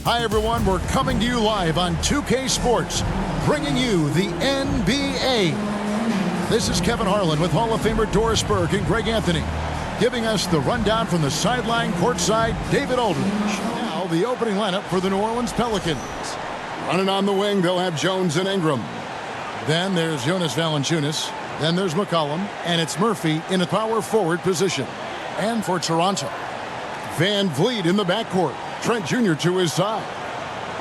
Hi, everyone. We're coming to you live on 2K Sports, bringing you the NBA. This is Kevin Harlan with Hall of Famer Doris Burke and Greg Anthony, giving us the rundown from the sideline courtside, David Aldridge. Now, the opening lineup for the New Orleans Pelicans. Running on the wing, they'll have Jones and Ingram. Then there's Jonas Valanciunas. Then there's McCollum, and it's Murphy in a power forward position. And for Toronto, Van Vliet in the backcourt. Trent Jr. to his side.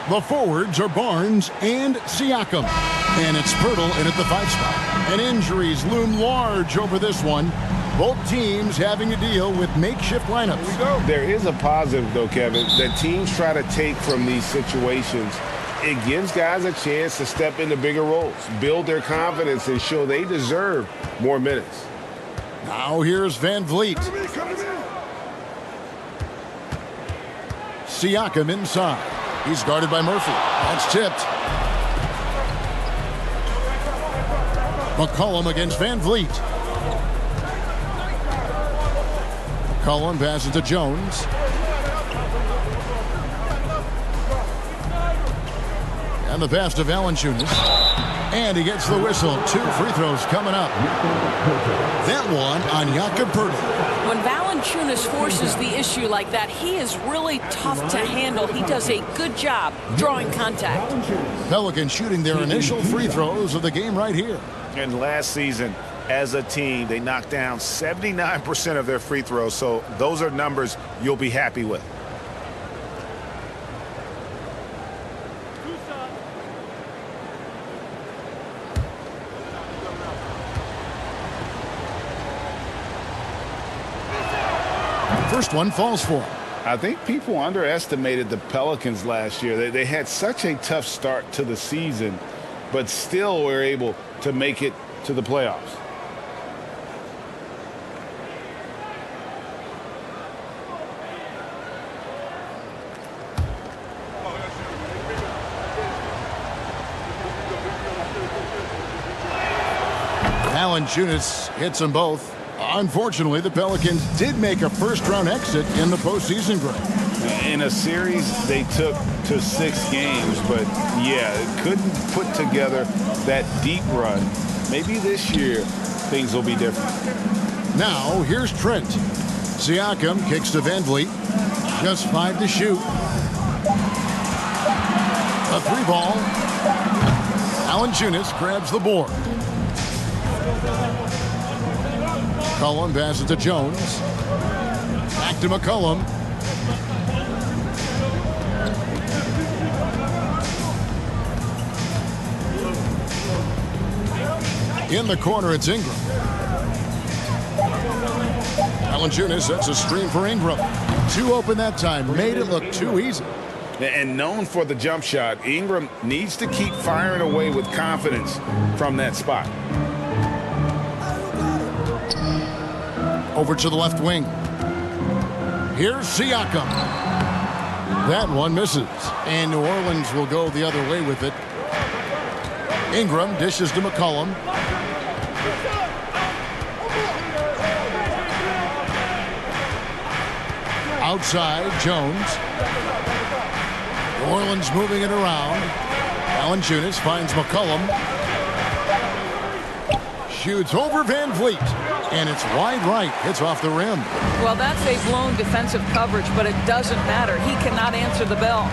The forwards are Barnes and Siakam. And it's Pirtle in at the 5 spot. And injuries loom large over this one. Both teams having to deal with makeshift lineups. There is a positive, though, Kevin, that teams try to take from these situations. It gives guys a chance to step into bigger roles, build their confidence, and show they deserve more minutes. Now here's Van Vliet. Siakam inside. He's guarded by Murphy. That's tipped. McCollum against Van Vliet. McCollum passes to Jones. And the pass to Valanciunas. And he gets the whistle. 2 free throws coming up. That one on Jakob Pirtle. When Valanciunas forces the issue like that, he is really tough to handle. He does a good job drawing contact. Pelicans shooting their initial free throws of the game right here. And last season, as a team, they knocked down 79% of their free throws. So those are numbers you'll be happy with. First one falls for him. I think people underestimated the Pelicans last year. They had such a tough start to the season, but still were able to make it to the playoffs. Valanciunas hits them both. Unfortunately, the Pelicans did make a first-round exit in the postseason, Greg. In a series they took to 6 games, but yeah, couldn't put together that deep run. Maybe this year things will be different. Now, here's Trent. Siakam kicks to Van Vliet. Just 5 to shoot. A 3-ball. Valanciunas grabs the board. McCollum passes to Jones. Back to McCollum. In the corner, it's Ingram. Valanciunas sets a screen for Ingram. 2 open that time. Made it look too easy. And known for the jump shot, Ingram needs to keep firing away with confidence from that spot. Over to the left wing. Here's Siakam. That one misses. And New Orleans will go the other way with it. Ingram dishes to McCollum. Outside, Jones. New Orleans moving it around. Valanciunas finds McCollum. Shoots over Van Vliet. And it's wide right. Hits off the rim. Well, that's a blown defensive coverage, but it doesn't matter. He cannot answer the bell.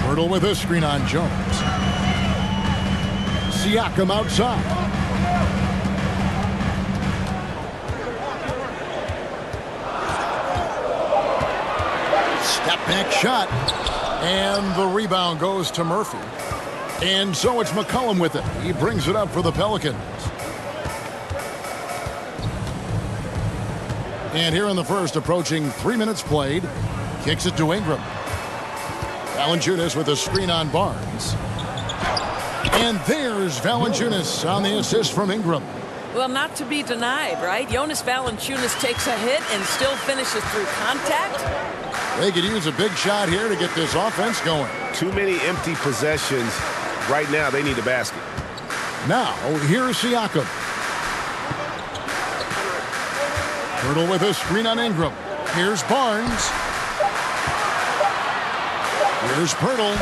Pirtle with a screen on Jones. Siakam outside. Step back shot. And the rebound goes to Murphy. And so it's McCollum with it. He brings it up for the Pelicans. And here in the first, approaching 3 minutes played, kicks it to Ingram. Valanciunas with a screen on Barnes. And there's Valanciunas on the assist from Ingram. Well, not to be denied, right? Jonas Valanciunas takes a hit and still finishes through contact. They could use a big shot here to get this offense going. Too many empty possessions. Right now, they need a basket. Now, here's Siakam. Pirtle with a screen on Ingram. Here's Barnes. Here's Pirtle.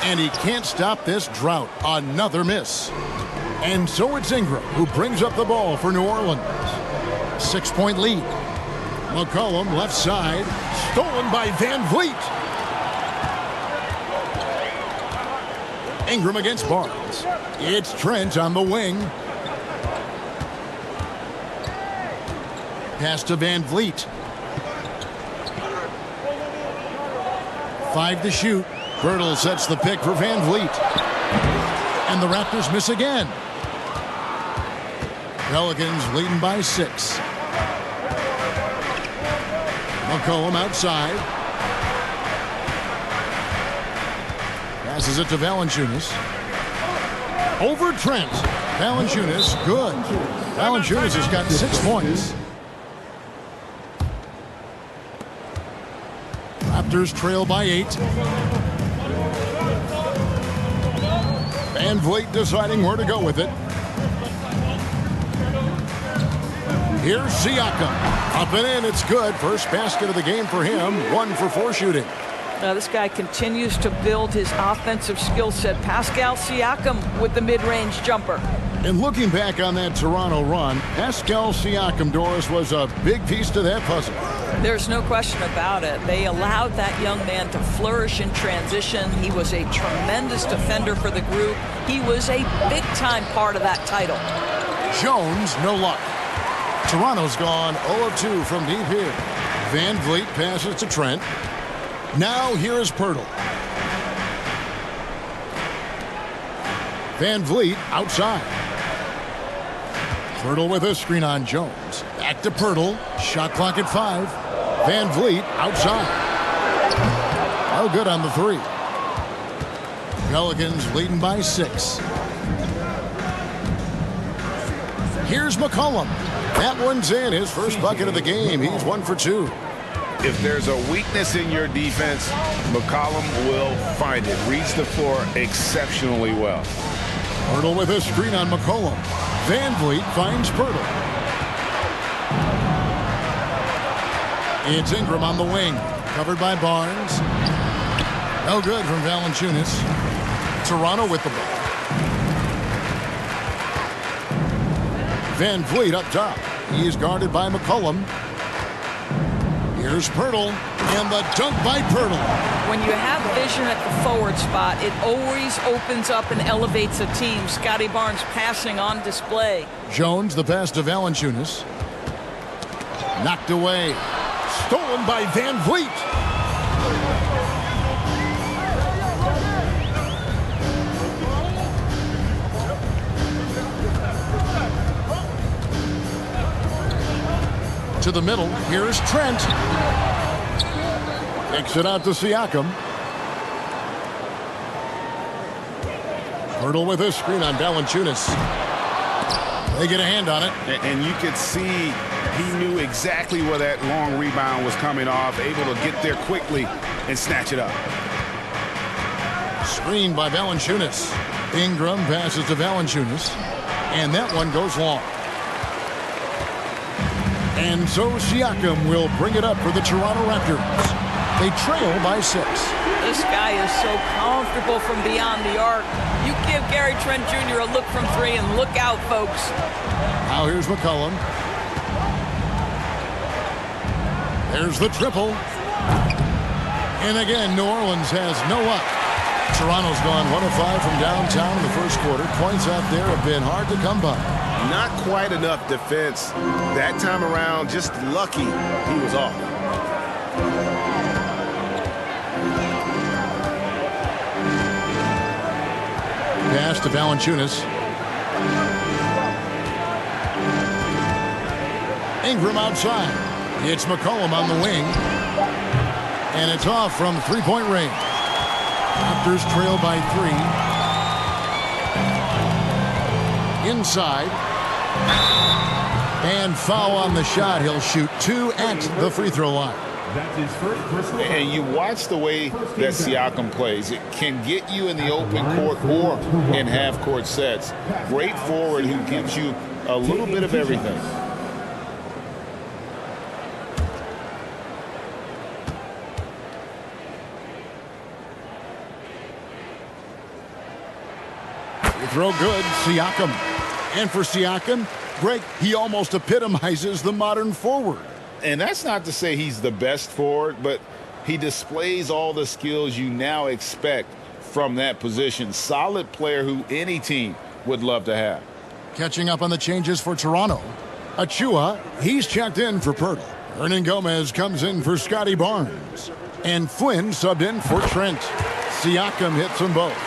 And he can't stop this drought. Another miss. And so it's Ingram who brings up the ball for New Orleans. 6-point lead. McCollum left side. Stolen by Van Vliet. Ingram against Barnes. It's Trent on the wing. Pass to Van Vliet. 5 to shoot. Pirtle sets the pick for Van Vliet. And the Raptors miss again. Pelicans leading by 6. McCollum outside. Passes it to Valanciunas. Over Trent. Valanciunas, good. Valanciunas has got 6 points. Raptors trail by 8. Van Vliet deciding where to go with it. Here's Siakam. Up and in, it's good. First basket of the game for him. 1 for 4 shooting. Now this guy continues to build his offensive skill set. Pascal Siakam with the mid-range jumper. And looking back on that Toronto run, Pascal Siakam, Doris, was a big piece to that puzzle. There's no question about it. They allowed that young man to flourish in transition. He was a tremendous defender for the group. He was a big-time part of that title. Jones, no luck. Toronto's gone 0 of 2 from deep here. Van Vliet passes to Trent. Now here is Pirtle. Van Vliet outside. Pirtle with a screen on Jones. Back to Pirtle. Shot clock at 5. Van Vliet outside. No good on the 3. Pelicans leading by 6. Here's McCollum. That one's in. His first bucket of the game. He's 1 for 2. If there's a weakness in your defense, McCollum will find it. Reads the floor exceptionally well. Pirtle with a screen on McCollum. Van Vliet finds Pirtle. It's Ingram on the wing. Covered by Barnes. No good from Valanciunas. Toronto with the ball. Van Vliet up top. He is guarded by McCollum. Here's Pirtle, and the dunk by Pirtle. When you have vision at the forward spot, it always opens up and elevates a team. Scotty Barnes passing on display. Jones, the pass to Valanciunas. Knocked away. Stolen by Van Vliet. To the middle. Here's Trent. Kicks it out to Siakam. Pirtle with a screen on Valanciunas. They get a hand on it. And you could see he knew exactly where that long rebound was coming off, able to get there quickly and snatch it up. Screen by Valanciunas. Ingram passes to Valanciunas. And that one goes long. And so Siakam will bring it up for the Toronto Raptors. They trail by 6. This guy is so comfortable from beyond the arc. You give Gary Trent Jr. a look from 3 and look out, folks. Now here's McCollum. There's the triple. And again, New Orleans has no luck. Toronto's gone 1 of 5 from downtown in the first quarter. Points out there have been hard to come by. Not quite enough defense. That time around, just lucky he was off. Pass to Valanciunas. Ingram outside. It's McCollum on the wing. And it's off from 3-point range. Raptors trail by 3. Inside. And foul on the shot. He'll shoot 2 at the free throw line. That's his first personal. And you watch the way that Siakam plays. It can get you in the open court or in half-court sets. Great forward who gives you a little bit of everything. Free throw good, Siakam. And for Siakam, Greg, he almost epitomizes the modern forward. And that's not to say he's the best forward, but he displays all the skills you now expect from that position. Solid player who any team would love to have. Catching up on the changes for Toronto. Achua, he's checked in for Pirtle. Hernan Gomez comes in for Scotty Barnes. And Flynn subbed in for Trent. Siakam hits them both.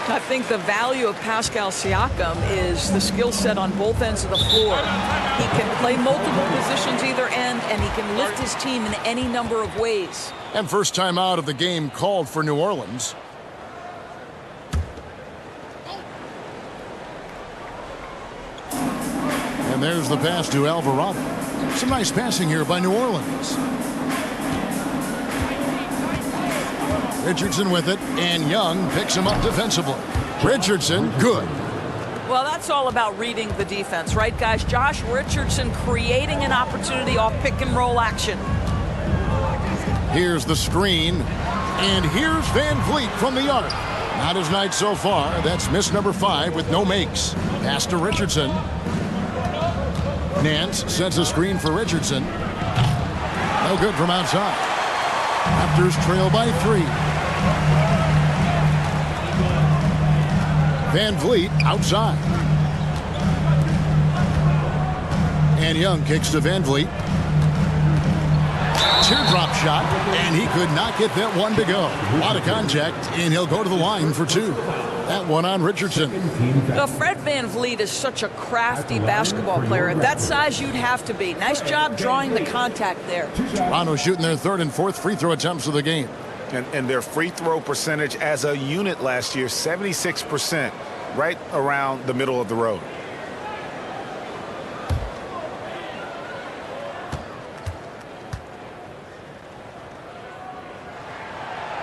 I think the value of Pascal Siakam is the skill set on both ends of the floor. He can play multiple positions either end, and he can lift his team in any number of ways. And first time out of the game called for New Orleans. And there's the pass to Alvarado. Some nice passing here by New Orleans. Richardson with it, and Young picks him up defensively. Richardson, good. Well, that's all about reading the defense, right, guys? Josh Richardson creating an opportunity off pick-and-roll action. Here's the screen, and here's Van Vliet from the arc. Not his night so far. That's miss number 5 with no makes. Pass to Richardson. Nance sets a screen for Richardson. No good from outside. Raptors trail by 3. Van Vliet outside. And Young kicks to Van Vliet. Teardrop shot, and he could not get that one to go. A lot of contact, and he'll go to the line for 2. That one on Richardson. Fred Van Vliet is such a crafty basketball player. At that size, you'd have to be. Nice job drawing the contact there. Toronto shooting their 3rd and 4th free throw attempts of the game. And their free throw percentage as a unit last year, 76%, right around the middle of the road.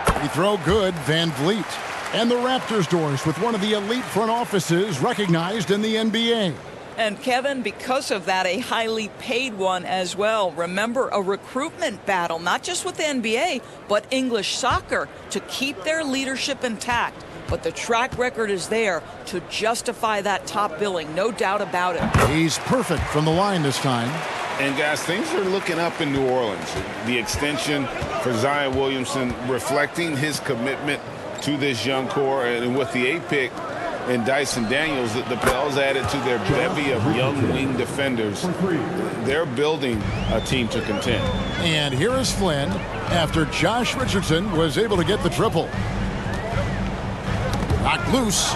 Free throw good, Van Vliet. And the Raptors doors with one of the elite front offices recognized in the NBA. And Kevin, because of that, a highly paid one as well. Remember, a recruitment battle, not just with the NBA, but English soccer, to keep their leadership intact. But the track record is there to justify that top billing, no doubt about it. He's perfect from the line this time. And guys, things are looking up in New Orleans. The extension for Zion Williamson reflecting his commitment to this young core, and with the 8th pick and Dyson Daniels, the Pels added to their bevy of young wing defenders. They're building a team to contend. And here is Flynn after Josh Richardson was able to get the triple. Knocked loose.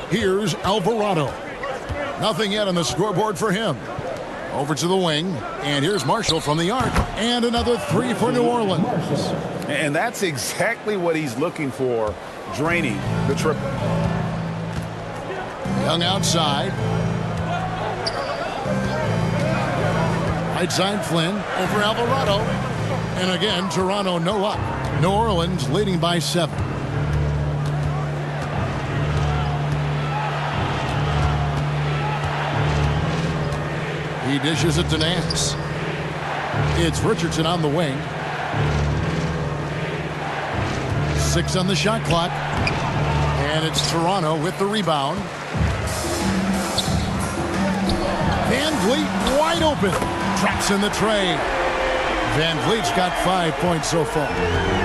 Here's Alvarado. Nothing yet on the scoreboard for him. Over to the wing, and here's Marshall from the arc, and another 3 for New Orleans. And that's exactly what he's looking for, draining the triple. Young outside. Right side Flynn over Alvarado. And again, Toronto no up. New Orleans leading by 7. He dishes it to Nance. It's Richardson on the wing. 6 on the shot clock. And it's Toronto with the rebound. Van Vliet wide open. Traps in the tray. Van Vliet's got 5 points so far.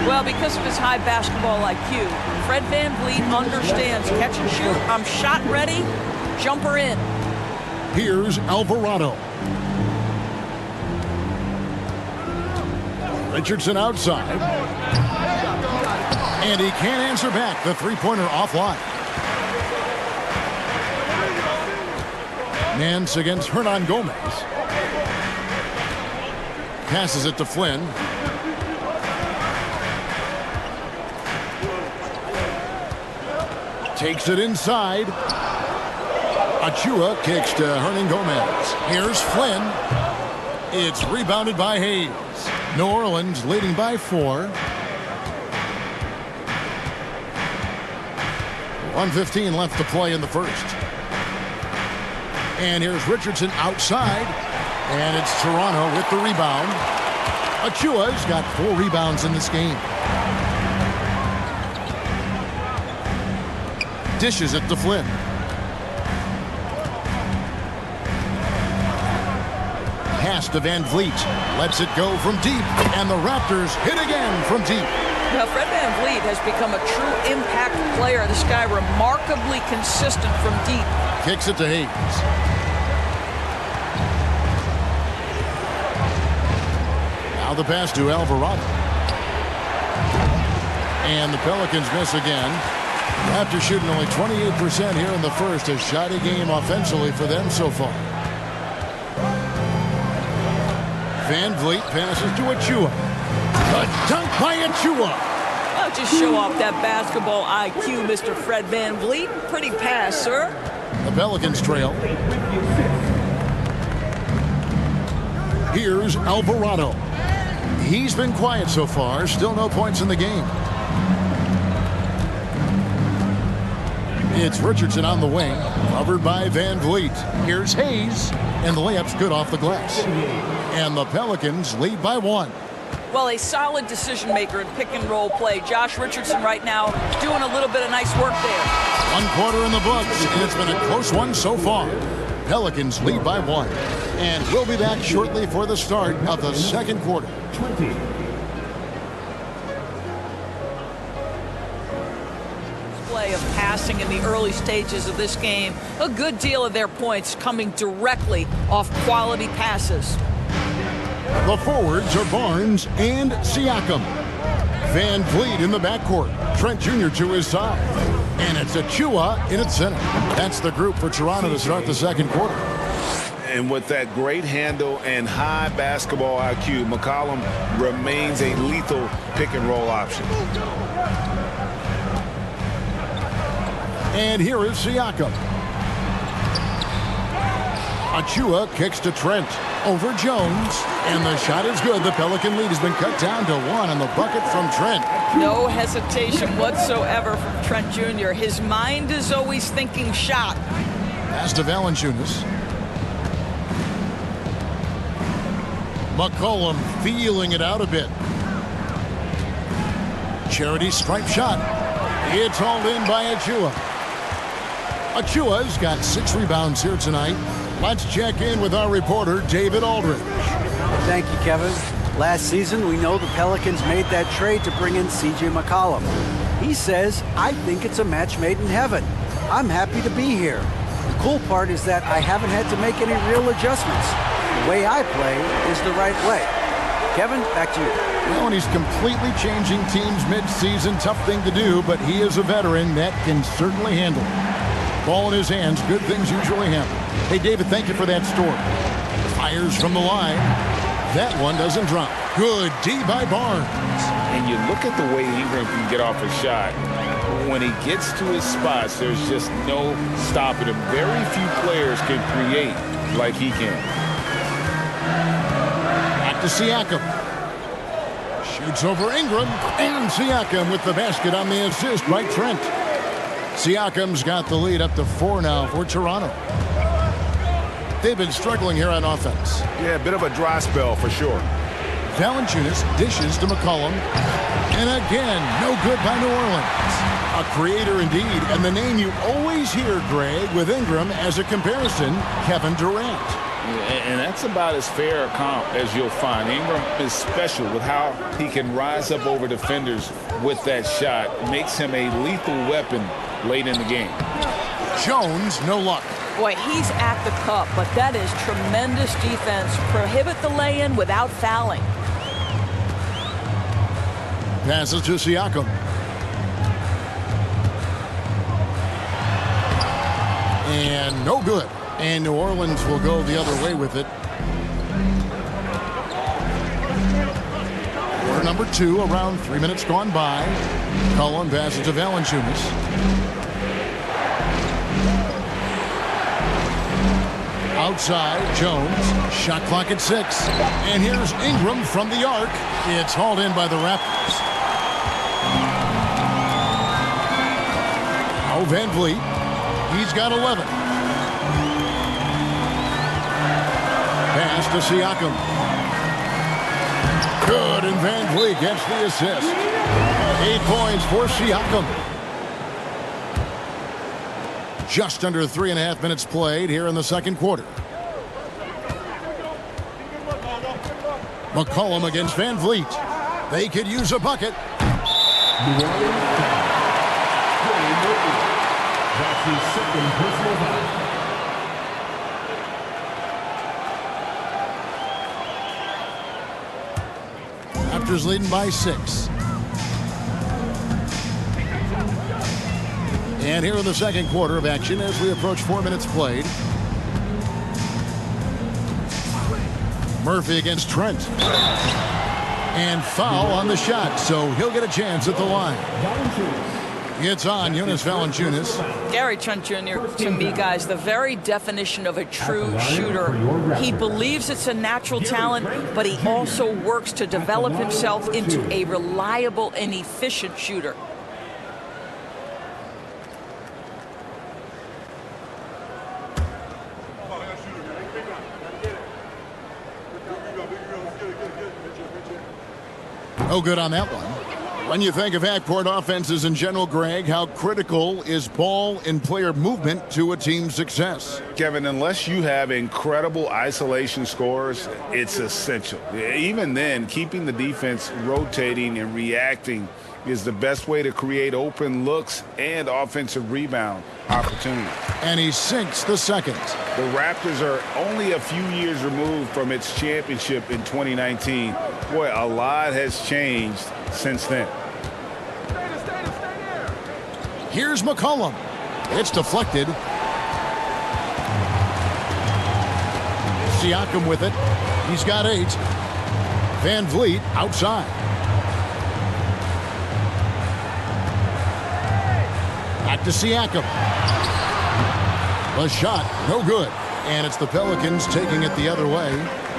Well, because of his high basketball IQ, Fred Van Vliet understands catch and shoot. I'm shot ready. Jumper in. Here's Alvarado. Richardson outside. And he can't answer back. The three-pointer offline. Nance against Hernan Gomez. Passes it to Flynn. Takes it inside. Achua kicks to Hernan Gomez. Here's Flynn. It's rebounded by Hayes. New Orleans leading by 4. 1:15 left to play in the first. And here's Richardson outside. And it's Toronto with the rebound. Achua's got 4 rebounds in this game. dishes it to Flynn. Pass to Van Vliet. Lets it go from deep. And the Raptors hit again from deep. Now, Fred Van Vliet has become a true impact player. This guy remarkably consistent from deep. Kicks it to Hayes. Now the pass to Alvarado. And the Pelicans miss again. Raptors shooting only 28% here in the first. A shoddy game offensively for them so far. Van Vliet passes to Achua. A dunk by Achua. Well, just show off that basketball IQ, Mr. Fred Van Vliet. Pretty pass, sir. The Pelicans trail. Here's Alvarado. He's been quiet so far. Still no points in the game. It's Richardson on the wing, covered by Van Vliet. Here's Hayes, and the layup's good off the glass. And the Pelicans lead by 1. Well, a solid decision maker in pick and roll play. Josh Richardson right now doing a little bit of nice work there. 1 quarter in the books, and it's been a close one so far. Pelicans lead by 1. And we'll be back shortly for the start of the second quarter. 20. Play of passing in the early stages of this game. A good deal of their points coming directly off quality passes. The forwards are Barnes and Siakam. Van Vliet in the backcourt. Trent Jr. to his side. And it's Achua in its center. That's the group for Toronto to start the second quarter. And with that great handle and high basketball IQ, McCollum remains a lethal pick and roll option. And here is Siakam. Achua kicks to Trent. Over Jones. And the shot is good. The Pelican lead has been cut down to 1 on the bucket from Trent. No hesitation whatsoever from Trent Jr. His mind is always thinking shot. Pass to Valanciunas. McCollum feeling it out a bit. Charity stripe shot. It's hauled in by Achua. Achua's got 6 rebounds here tonight. Let's check in with our reporter, David Aldridge. Thank you, Kevin. Last season, we know the Pelicans made that trade to bring in C.J. McCollum. He says, I think it's a match made in heaven. I'm happy to be here. The cool part is that I haven't had to make any real adjustments. The way I play is the right way. Kevin, back to you. Well, and he's completely changing teams mid-season. Tough thing to do, but he is a veteran that can certainly handle it. Ball in his hands, good things usually happen. Hey, David, thank you for that story. Fires from the line. That one doesn't drop. Good D by Barnes. And you look at the way Ingram can get off a shot. When he gets to his spots, there's just no stopping him. Very few players can create like he can. Back to Siakam. Shoots over Ingram. And Siakam with the basket on the assist by Trent. Siakam's got the lead up to 4 now for Toronto. They've been struggling here on offense. Yeah, a bit of a dry spell for sure. Valanciunas dishes to McCollum. And again, no good by New Orleans. A creator indeed, and the name you always hear, Greg, with Ingram as a comparison, Kevin Durant. And that's about as fair a comp as you'll find. Ingram is special with how he can rise up over defenders with that shot. Makes him a lethal weapon late in the game. Jones, no luck. Boy, he's at the cup, but that is tremendous defense. Prohibit the lay-in without fouling. Passes to Siakam. And no good. And New Orleans will go the other way with it. Quarter number 2, around 3 minutes gone by. Cullen passes to Valanciunas. Outside, Jones. Shot clock at 6. And here's Ingram from the arc. It's hauled in by the Raptors. Now Van Vliet. He's got 11. Pass to Siakam. Good, and Van Vliet gets the assist. 8 points for Siakam. just under 3.5 minutes played here in the second quarter. McCollum against Van Vliet. They could use a bucket. That's his second personal foul. Raptors leading by 6. And here in the second quarter of action as we approach 4 minutes played. Murphy against Trent. And foul on the shot, so he'll get a chance at the line. It's on Jonas Valanciunas. Gary Trent Jr., to me, guys, the very definition of a true shooter. He believes it's a natural talent, but he also works to develop himself into a reliable and efficient shooter. No good on that one. When you think of half-court offenses in general, Greg, how critical is ball and player movement to a team's success? Kevin, unless you have incredible isolation scores, it's essential. Even then, keeping the defense rotating and reacting is the best way to create open looks and offensive rebound opportunities. And he sinks the second. The Raptors are only a few years removed from its championship in 2019. Boy, a lot has changed since then. Here's McCollum. It's deflected. Siakam with it. He's got 8. Van Vliet outside. Back to Siakam. The shot, no good. And it's the Pelicans taking it the other way.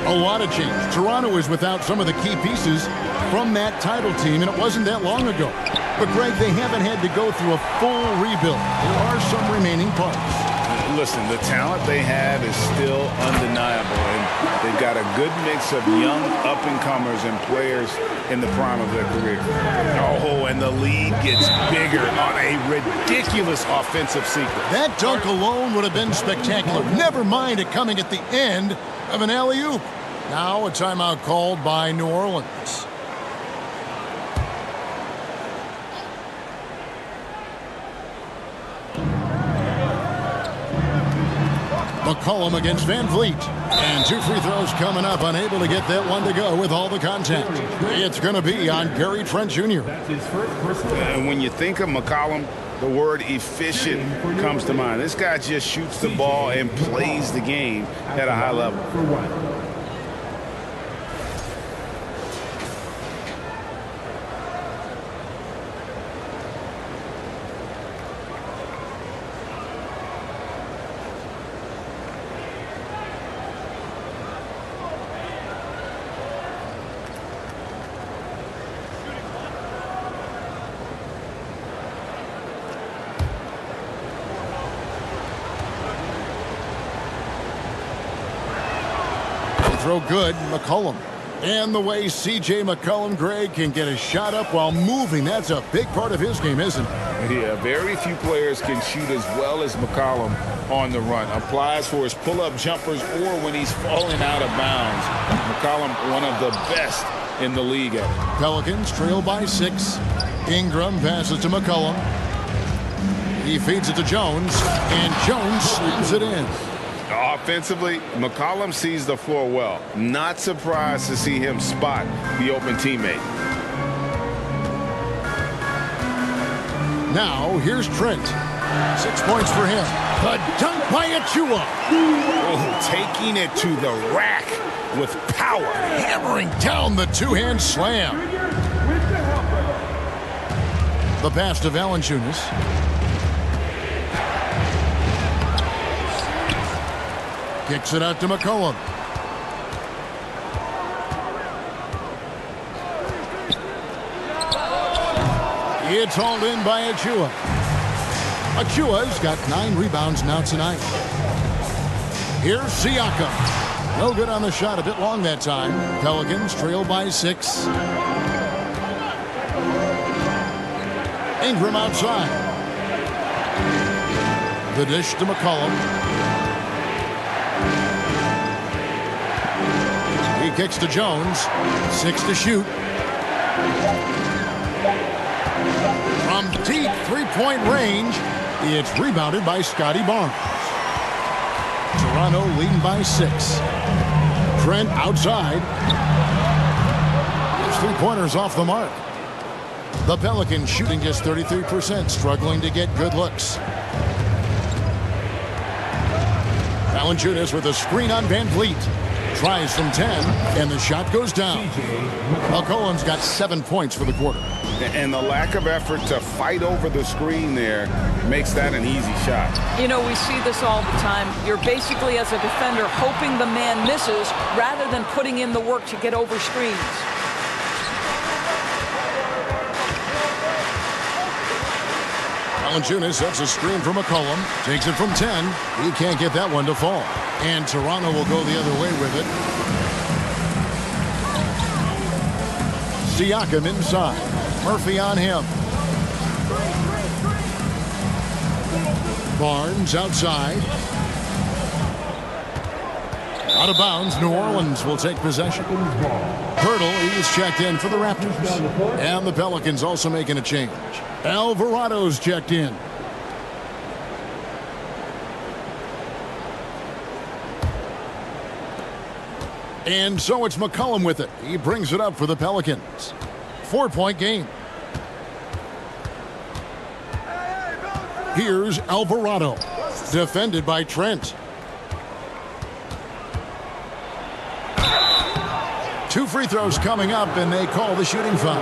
A lot of change. Toronto is without some of the key pieces from that title team, and it wasn't that long ago. But, Greg, they haven't had to go through a full rebuild. There are some remaining parts. Listen, the talent they have is still undeniable, and they've got a good mix of young up-and-comers and players in the prime of their career. Oh, and the lead gets bigger on a ridiculous offensive sequence. That dunk alone would have been spectacular. Never mind it coming at the end of an alley-oop. Now a timeout called by New Orleans. McCollum against Van Vliet. And 2 free throws coming up. Unable to get that one to go with all the contact. It's going to be on Gary Trent Jr. That's his first personal foul. And when you think of McCollum, the word efficient comes to mind. This guy just shoots the ball and plays the game at a high level. For 1. Throw good, McCollum. And the way C.J. McCollum, Greg, can get a shot up while moving, that's a big part of his game, isn't it? Yeah, very few players can shoot as well as McCollum on the run. Applies for his pull-up jumpers or when he's falling out of bounds. McCollum, one of the best in the league at it. Pelicans trail by 6. Ingram passes to McCollum. He feeds it to Jones, and Jones slams it in. Offensively, McCollum sees the floor well. Not surprised to see him spot the open teammate. Now, here's Trent. 6 points for him. The dunk by Achua. Oh, taking it to the rack with power. Hammering down the two-hand slam. The pass to Valanciunas. Kicks it out to McCollum. It's hauled in by Achua. Achua's got 9 rebounds now tonight. Here's Siakam. No good on the shot, a bit long that time. Pelicans trail by 6. Ingram outside. The dish to McCollum. He kicks to Jones. 6 to shoot. From deep three-point range, it's rebounded by Scotty Barnes. Toronto leading by 6. Trent outside. His three-pointers off the mark. The Pelicans shooting just 33%, struggling to get good looks. Valanciunas with a screen on Van Vliet. Tries from 10, and the shot goes down. McCollum's got 7 points for the quarter. And the lack of effort to fight over the screen there makes that an easy shot. You know, we see this all the time. You're basically, as a defender, hoping the man misses rather than putting in the work to get over screens. Valanciunas sets a screen for McCollum. Takes it from 10. He can't get that one to fall. And Toronto will go the other way with it. Siakam inside. Murphy on him. Barnes outside. Out of bounds, New Orleans will take possession. Hurdle, he's checked in for the Raptors. And the Pelicans also making a change. Alvarado's checked in. And so it's McCollum with it. He brings it up for the Pelicans. 4-point game. Here's Alvarado. Defended by Trent. 2 free throws coming up, and they call the shooting foul.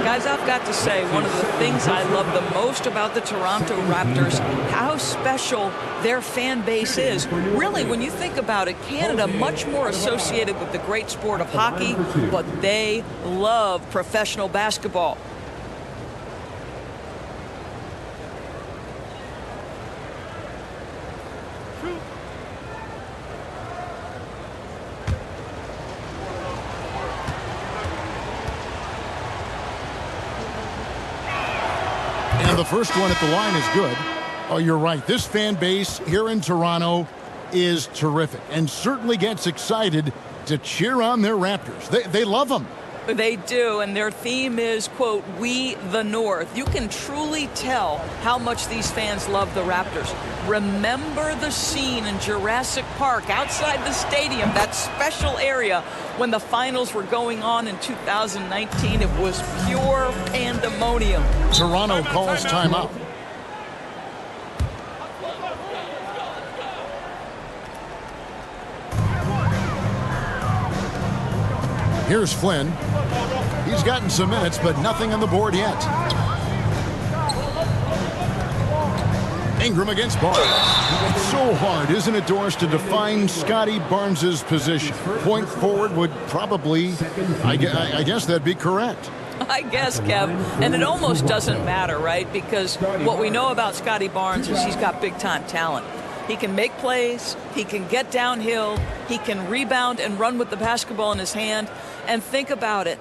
Guys, I've got to say, one of the things I love the most about the Toronto Raptors, how special their fan base is. Really, when you think about it, Canada much more associated with the great sport of hockey, but they love professional basketball. The first one at the line is good. Oh, you're right. This fan base here in Toronto is terrific and certainly gets excited to cheer on their Raptors. They love them. They do, and their theme is, quote, "We the North." You can truly tell how much these fans love the Raptors. Remember the scene in Jurassic Park outside the stadium, that special area when the finals were going on in 2019. It was pure pandemonium. Toronto calls timeout. Here's Flynn. He's gotten some minutes, but nothing on the board yet. Ingram against Barnes. It's so hard, isn't it, Doris, to define Scotty Barnes' position? Point forward would probably, I guess that'd be correct. I guess, Kev. And it almost doesn't matter, right? Because what we know about Scotty Barnes is he's got big-time talent. He can make plays, he can get downhill, he can rebound and run with the basketball in his hand. And think about it.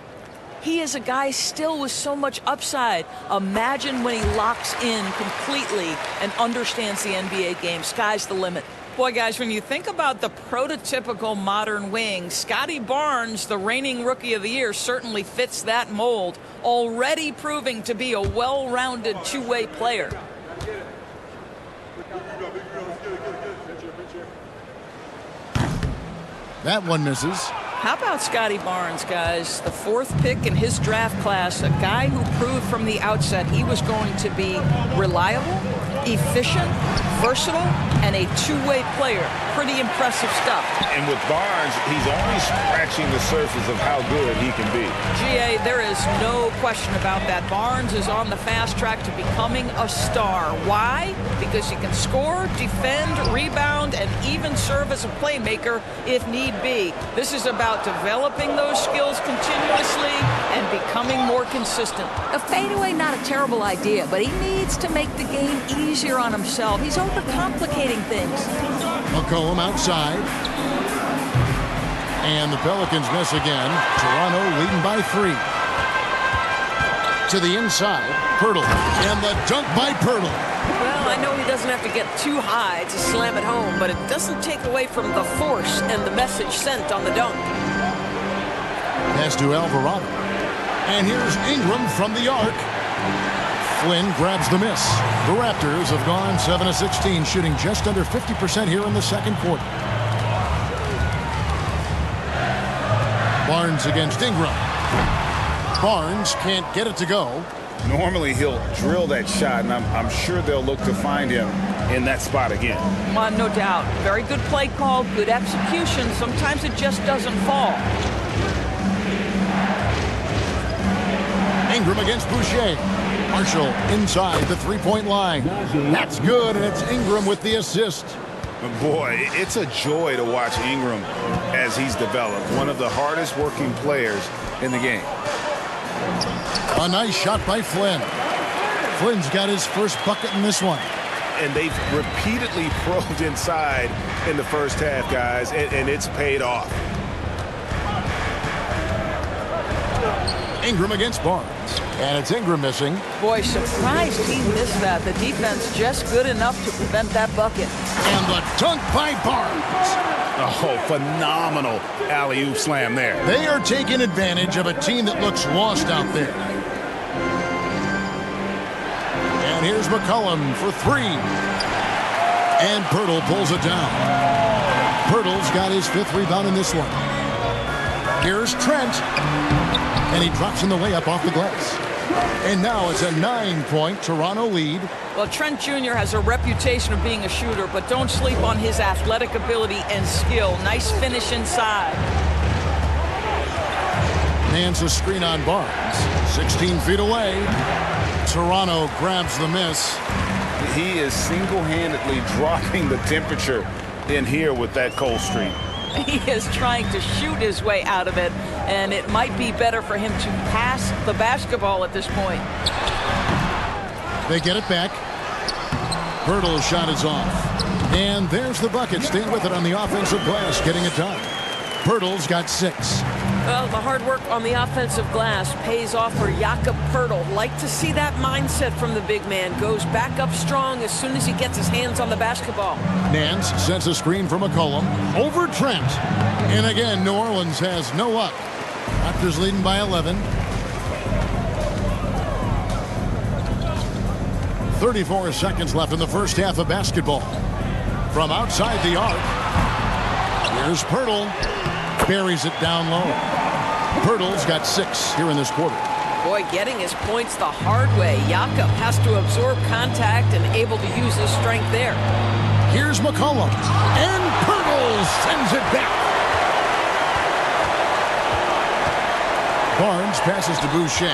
He is a guy still with so much upside. Imagine when he locks in completely and understands the NBA game. Sky's the limit. Boy, guys, when you think about the prototypical modern wing, Scotty Barnes, the reigning Rookie of the Year, certainly fits that mold, already proving to be a well-rounded two-way player. That one misses. How about Scotty Barnes, guys? The 4th pick in his draft class, a guy who proved from the outset he was going to be reliable, efficient, versatile, and a two-way player. Pretty impressive stuff. And with Barnes, he's only scratching the surface of how good he can be. GA, there is no question about that. Barnes is on the fast track to becoming a star. Why? Because he can score, defend, rebound, and even serve as a playmaker if need be. This is about developing those skills continuously and becoming more consistent. A fadeaway, not a terrible idea, but he needs to make the game easier on himself. He's overcomplicating things. McCollum outside. And the Pelicans miss again. Toronto leading by 3. to the inside. Pirtle. And the dunk by Pirtle. Well, I know he doesn't have to get too high to slam it home, but it doesn't take away from the force and the message sent on the dunk. Pass to Alvarado. And here's Ingram from the arc. Flynn grabs the miss. The Raptors have gone 7 of 16, shooting just under 50% here in the second quarter. Barnes against Ingram. Barnes can't get it to go. Normally he'll drill that shot, and I'm sure they'll look to find him in that spot again. No doubt. Very good play call, good execution. Sometimes it just doesn't fall. Ingram against Boucher. Marshall inside the three-point line. That's good, and it's Ingram with the assist. Boy, it's a joy to watch Ingram as he's developed. One of the hardest working players in the game. A nice shot by Flynn. Flynn's got his first bucket in this one. And they've repeatedly probed inside in the first half, guys, and it's paid off. Ingram against Barnes. And it's Ingram missing. Boy, surprised he missed that. The defense just good enough to prevent that bucket. And the dunk by Barnes. Oh, phenomenal alley-oop slam there. They are taking advantage of a team that looks lost out there. And here's McCollum for three. And Pirtle pulls it down. Pirtle's got his fifth rebound in this one. Here's Trent. And he drops in the layup off the glass. And now it's a 9-point Toronto lead. Well, Trent Jr. has a reputation of being a shooter, but don't sleep on his athletic ability and skill. Nice finish inside. Hands a screen on Barnes. 16 feet away. Toronto grabs the miss. He is single-handedly dropping the temperature in here with that cold streak. He is trying to shoot his way out of it, and it might be better for him to pass the basketball at this point. They get it back. Pirtle's shot is off. And there's the bucket. Stay with it on the offensive glass, getting it done. Pirtle's got 6. Well, the hard work on the offensive glass pays off for Jakob Pirtle. Like to see that mindset from the big man. Goes back up strong as soon as he gets his hands on the basketball. Nance sends a screen from McCollum. Over Trent. And again, New Orleans has no luck. Raptors leading by 11. 34 seconds left in the first half of basketball. From outside the arc. Here's Pirtle. Buries it down low. Pirtle's got 6 here in this quarter. Boy, getting his points the hard way. Jakob has to absorb contact and able to use his strength there. Here's McCollum. And Pirtle sends it back. Barnes passes to Boucher.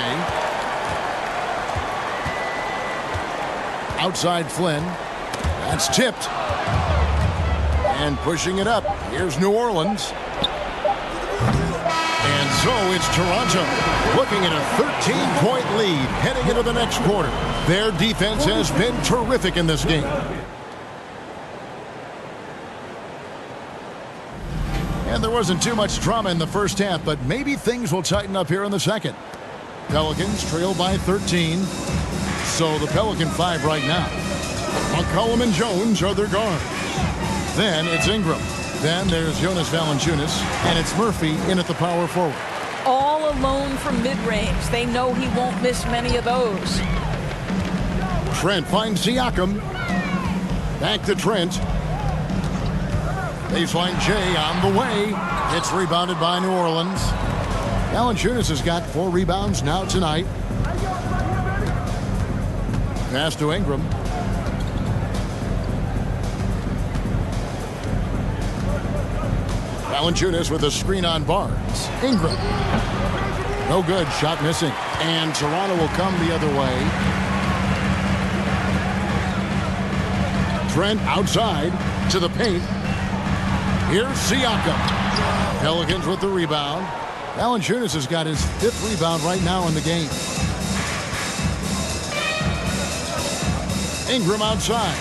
Outside Flynn. That's tipped. And pushing it up. Here's New Orleans. And so it's Toronto looking at a 13-point lead heading into the next quarter. Their defense has been terrific in this game. And there wasn't too much drama in the first half, but maybe things will tighten up here in the second. Pelicans trail by 13. So the Pelican 5 right now. McCollum and Jones are their guards. Then it's Ingram. Then there's Jonas Valanciunas, and it's Murphy in at the power forward. All alone from mid-range. They know he won't miss many of those. Trent finds Siakam. Back to Trent. Baseline Jay on the way. It's rebounded by New Orleans. Valanciunas has got 4 rebounds now tonight. Pass to Ingram. Valanciunas with a screen on Barnes. Ingram. No good. Shot missing. And Toronto will come the other way. Trent outside to the paint. Here's Siakam. Pelicans with the rebound. Valanciunas has got his 5th rebound right now in the game. Ingram outside.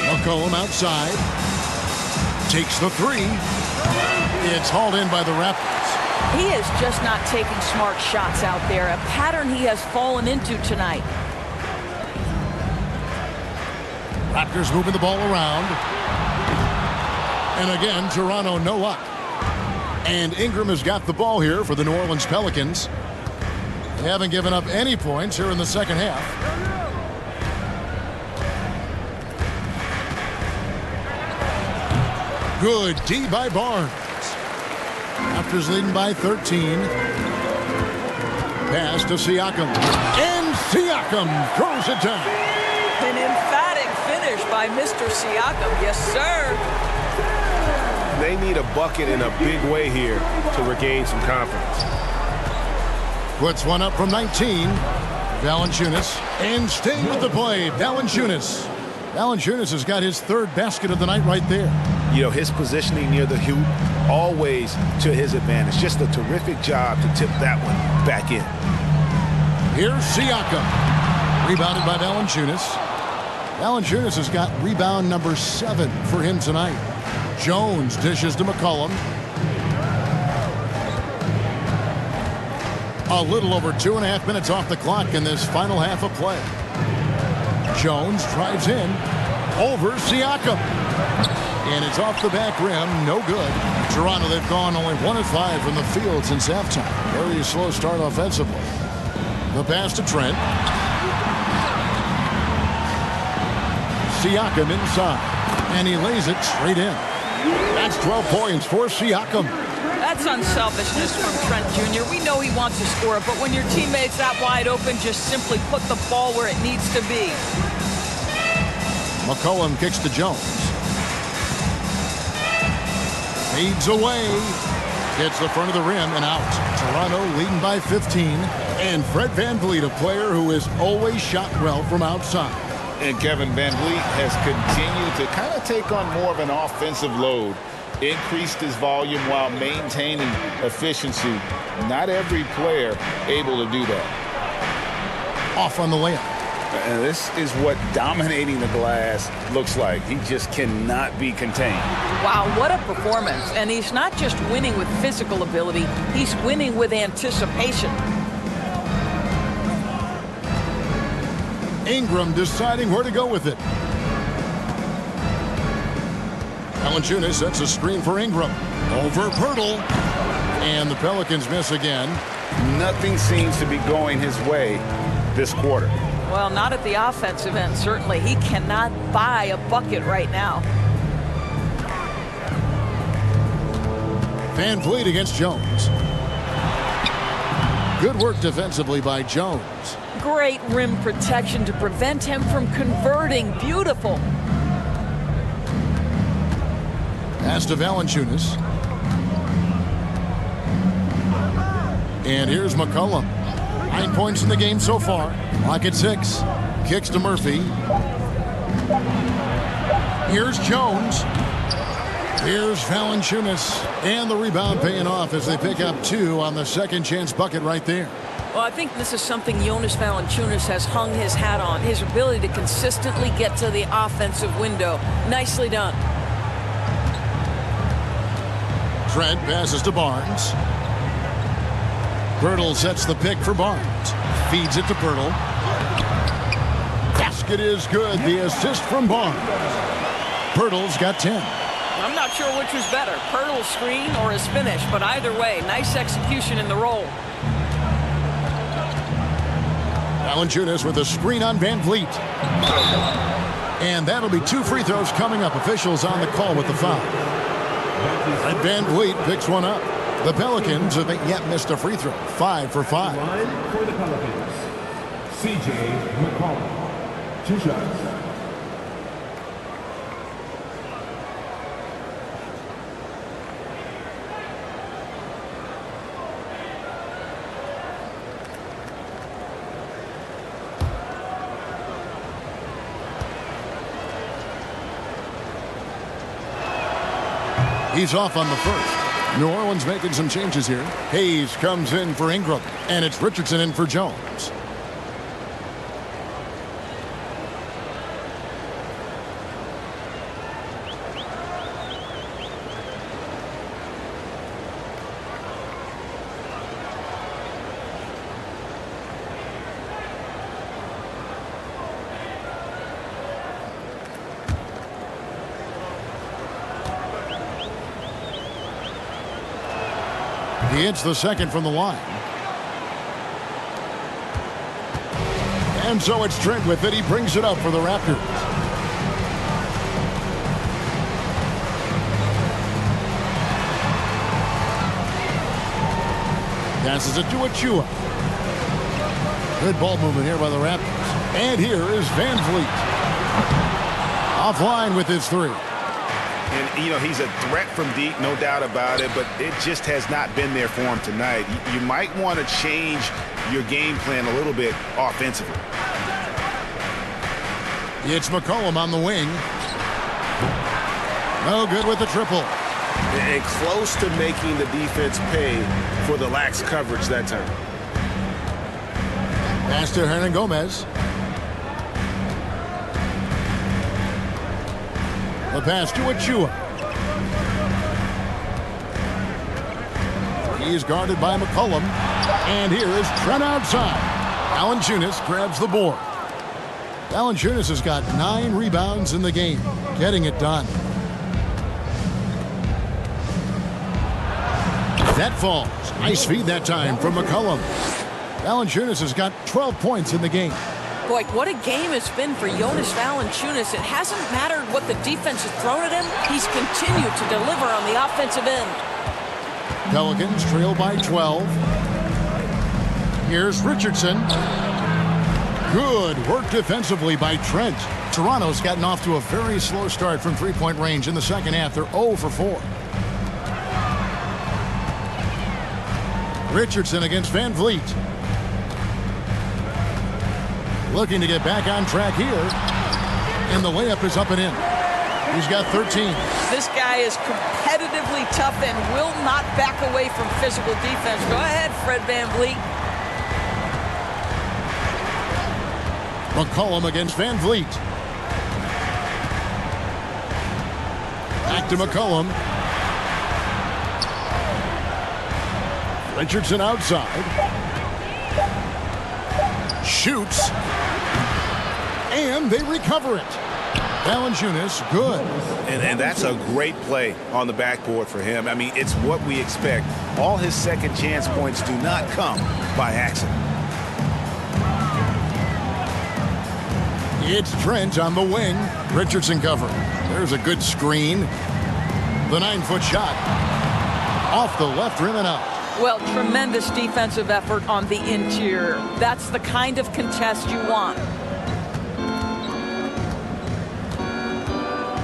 McCollum outside. Takes the 3. It's hauled in by the Raptors. He is just not taking smart shots out there, a pattern he has fallen into tonight. Raptors moving the ball around. And again, Toronto no luck. And Ingram has got the ball here for the New Orleans Pelicans. They haven't given up any points here in the second half. Good D by Barnes. Raptors leading by 13. Pass to Siakam. And Siakam throws it down. An emphatic finish by Mr. Siakam. Yes, sir. They need a bucket in a big way here to regain some confidence. Puts one up from 19. Valanciunas. And staying with the play, Valanciunas. Valanciunas has got his third basket of the night right there. You know, his positioning near the hoop, always to his advantage. Just a terrific job to tip that one back in. Here's Siakam. Rebounded by Valanciunas. Valanciunas has got rebound number 7 for him tonight. Jones dishes to McCollum. A little over 2.5 minutes off the clock in this final half of play. Jones drives in over Siakam. And it's off the back rim. No good. Toronto, they've gone only 1 of 5 from the field since halftime. Very slow start offensively. The pass to Trent. Siakam inside. And he lays it straight in. That's 12 points for Siakam. That's unselfishness from Trent Jr. We know he wants to score, but when your teammate's that wide open, just simply put the ball where it needs to be. McCollum kicks to Jones. Fades away. Hits the front of the rim and out. Toronto leading by 15. And Fred VanVleet, a player who has always shot well from outside. And Kevin VanVleet has continued to kind of take on more of an offensive load. Increased his volume while maintaining efficiency. Not every player able to do that. Off on the layup. And this is what dominating the glass looks like. He just cannot be contained. Wow, what a performance. And he's not just winning with physical ability, he's winning with anticipation. Ingram deciding where to go with it. Valanciunas sets a screen for Ingram. Over Pirtle. And the Pelicans miss again. Nothing seems to be going his way this quarter. Well, not at the offensive end, certainly. He cannot buy a bucket right now. VanVleet against Jones. Good work defensively by Jones. Great rim protection to prevent him from converting. Beautiful. Pass to Valanciunas. And here's McCollum. 9 points in the game so far. Clock at 6. Kicks to Murphy. Here's Jones. Here's Valanciunas. And the rebound paying off as they pick up 2 on the second chance bucket right there. Well, I think this is something Jonas Valanciunas has hung his hat on. His ability to consistently get to the offensive window. Nicely done. Trent passes to Barnes. Pirtle sets the pick for Barnes. Feeds it to Pirtle. Basket is good. The assist from Barnes. Pirtle's got 10. I'm not sure which was better, Pirtle's screen or his finish, but either way, nice execution in the roll. Valanciunas with a screen on VanVleet. And that'll be 2 free throws coming up. Officials on the call with the foul. And VanVleet picks one up. The Pelicans haven't yet missed a free throw. 5 for 5. Line for the Pelicans, C.J. McCollum. 2 shots. He's off on the first. New Orleans making some changes here. Hayes comes in for Ingram, and it's Richardson in for Jones. He hits the second from the line. And so it's Trent with it. He brings it up for the Raptors. Passes it to Achua. Good ball movement here by the Raptors. And here is Van Vliet. Offline with his three. And, you know, he's a threat from deep, no doubt about it, but it just has not been there for him tonight. You might want to change your game plan a little bit offensively. It's McCollum on the wing. No good with the triple. And close to making the defense pay for the lax coverage that time. Pass to Hernan Gomez. The pass to Achua. He's guarded by McCollum. And here is Trent outside. Valanciunas grabs the board. Valanciunas has got 9 rebounds in the game, getting it done. That falls. Nice feed that time from McCollum. Valanciunas has got 12 points in the game. Boy, what a game it's been for Jonas Valanciunas. It hasn't mattered what the defense has thrown at him. He's continued to deliver on the offensive end. Pelicans trail by 12. Here's Richardson. Good work defensively by Trent. Toronto's gotten off to a very slow start from three-point range in the second half. They're 0 for 4. Richardson against Van Vliet. Looking to get back on track here. And the layup is up and in. He's got 13. This guy is competitively tough and will not back away from physical defense. Go ahead, Fred VanVleet. McCollum against Van Vliet. Back to McCollum. Richardson outside. Shoots. And they recover it. Valanciunas, good. And that's a great play on the backboard for him. I mean, it's what we expect. All his second chance points do not come by accident. It's Trent on the wing. Richardson cover. There's a good screen. The 9-foot shot. Off the left rim and out. Well, tremendous defensive effort on the interior. That's the kind of contest you want.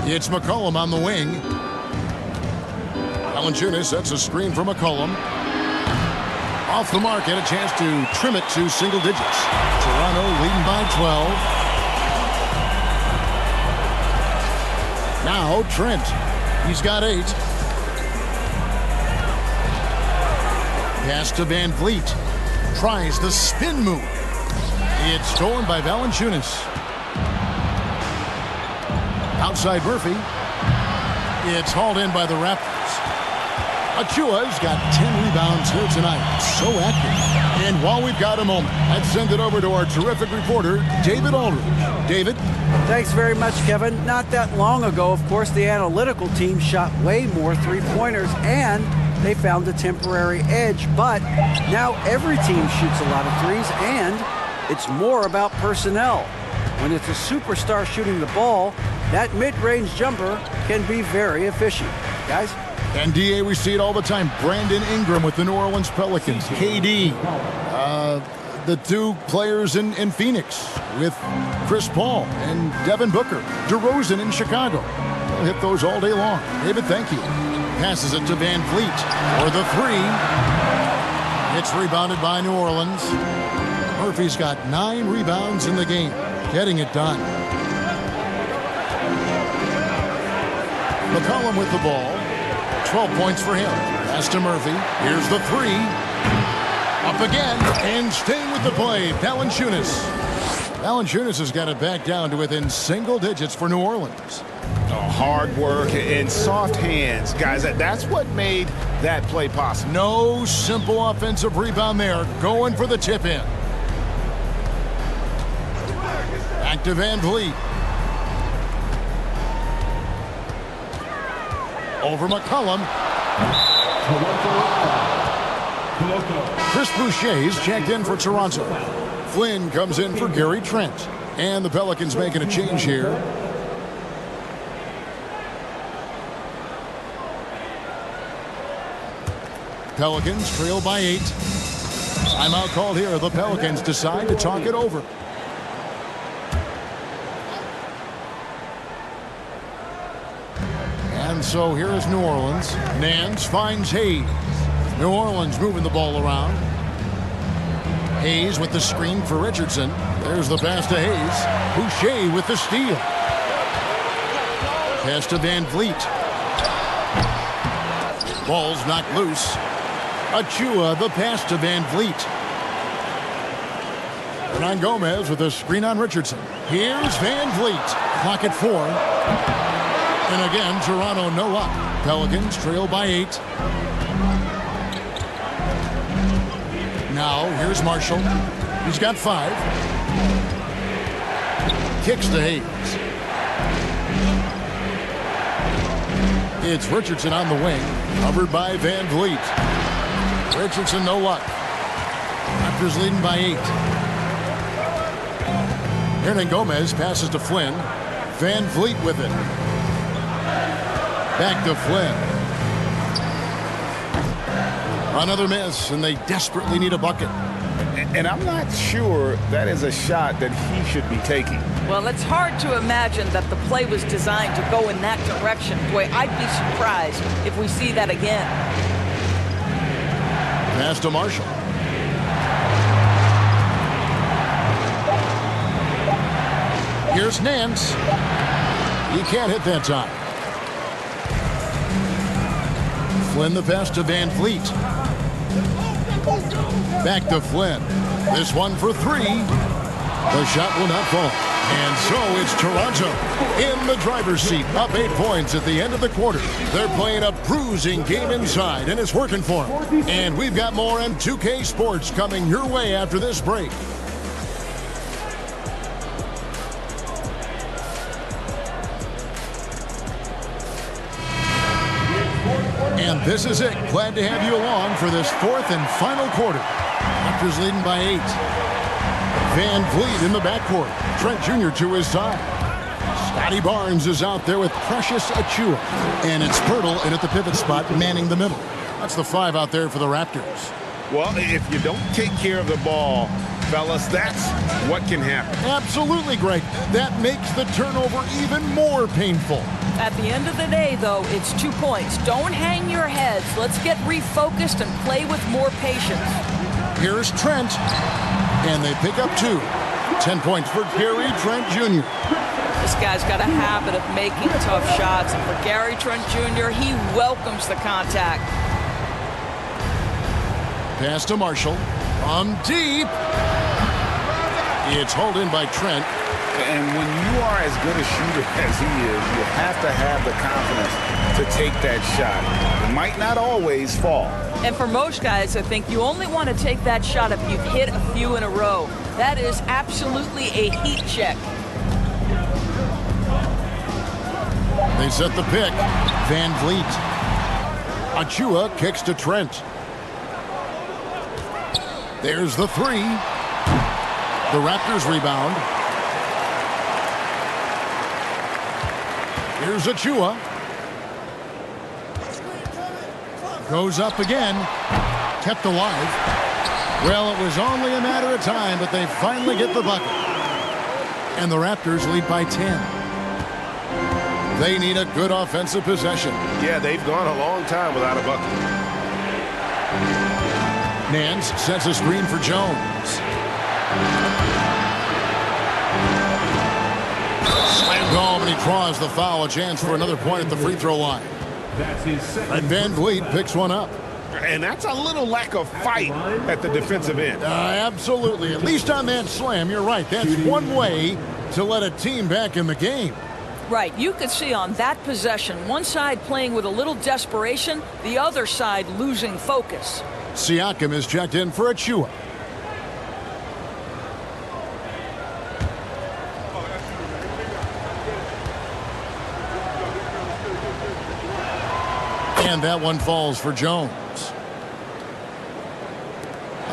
It's McCollum on the wing. Valanciunas sets a screen for McCollum. Off the mark and a chance to trim it to single digits. Toronto leading by 12. Now Trent. He's got 8. Pass to Van Vliet. Tries the spin move. It's stolen by Valanciunas. Outside Murphy. It's hauled in by the Raptors. Achua's got 10 rebounds here tonight. So active. And while we've got a moment, let's send it over to our terrific reporter, David Aldridge. David? Thanks very much, Kevin. Not that long ago, of course, the analytical team shot way more three-pointers, and they found a temporary edge. But now every team shoots a lot of threes, and it's more about personnel. When it's a superstar shooting the ball, that mid-range jumper can be very efficient. Guys? And DA, we see it all the time. Brandon Ingram with the New Orleans Pelicans. KD, the 2 players in Phoenix with Chris Paul and Devin Booker. DeRozan in Chicago. We'll hit those all day long. David, thank you. Passes it to Van Vliet for the 3. It's rebounded by New Orleans. Murphy's got 9 rebounds in the game, getting it done. McCollum with the ball. 12 points for him. Pass to Murphy. Here's the 3. Up again. And staying with the play, Valanciunas. Valanciunas has got it back down to within single digits for New Orleans. Hard work and soft hands. Guys, that's what made that play possible. No simple offensive rebound there. Going for the tip-in. Back to Van Vliet. Over McCollum. Chris Boucher's checked in for Toronto. Flynn comes in for Gary Trent. And the Pelicans making a change here. Pelicans trail by 8. Timeout called here. The Pelicans decide to talk it over. And so here is New Orleans. Nance finds Hayes. New Orleans moving the ball around. Hayes with the screen for Richardson. There's the pass to Hayes. Boucher with the steal. Pass to Van Vliet. Ball's knocked loose. Achua, the pass to Van Vliet. Hernan Gomez with a screen on Richardson. Here's Van Vliet. Clock at 4. And again, Toronto no up. Pelicans trail by 8. Now, here's Marshall. He's got 5. Kicks to Hayes. It's Richardson on the wing. Covered by Van Vliet. Richardson no luck. Raptors leading by 8. Hernan Gomez passes to Flynn. Van Vliet with it. Back to Flynn. Another miss, and they desperately need a bucket. And I'm not sure that is a shot that he should be taking. Well, it's hard to imagine that the play was designed to go in that direction. Boy, I'd be surprised if we see that again. Pass to Marshall. Here's Nance. He can't hit that time. Flynn the pass to Van Vliet. Back to Flynn. This one for 3. The shot will not fall. And so it's Toronto in the driver's seat, up 8 points at the end of the quarter. They're playing a bruising game inside, and it's working for them. And we've got more M2K Sports coming your way after this break. And this is it. Glad to have you along for this 4th and final quarter. Raptors leading by 8. Van Vliet in the backcourt. Trent Jr. to his side. Scotty Barnes is out there with Precious Achua. And it's Pirtle in at the pivot spot, manning the middle. That's the 5 out there for the Raptors. Well, if you don't take care of the ball, fellas, that's what can happen. Absolutely, Greg. That makes the turnover even more painful. At the end of the day, though, it's 2 points. Don't hang your heads. Let's get refocused and play with more patience. Here's Trent. And they pick up 2. 10 points for Gary Trent Jr. This guy's got a habit of making tough shots. And for Gary Trent Jr., he welcomes the contact. Pass to Marshall. From deep. It's hauled in by Trent. And when you are as good a shooter as he is, you have to have the confidence to take that shot. It might not always fall. And for most guys, I think you only want to take that shot if you've hit a few in a row. That is absolutely a heat check. They set the pick. Van Vliet. Achua kicks to Trent. There's the 3. The Raptors rebound. Here's Achua. Goes up again. Kept alive. Well, it was only a matter of time, but they finally get the bucket. And the Raptors lead by 10. They need a good offensive possession. Yeah, they've gone a long time without a bucket. Nance sets a screen for Jones. Slammed home, and he draws the foul. A chance for another point at the free throw line. And Van Vliet picks one up. And that's a little lack of fight at the defensive end. Absolutely. At least on that slam, you're right. That's one way to let a team back in the game. Right. You could see on that possession, one side playing with a little desperation, the other side losing focus. Siakam is checked in for Achua. And that one falls for Jones.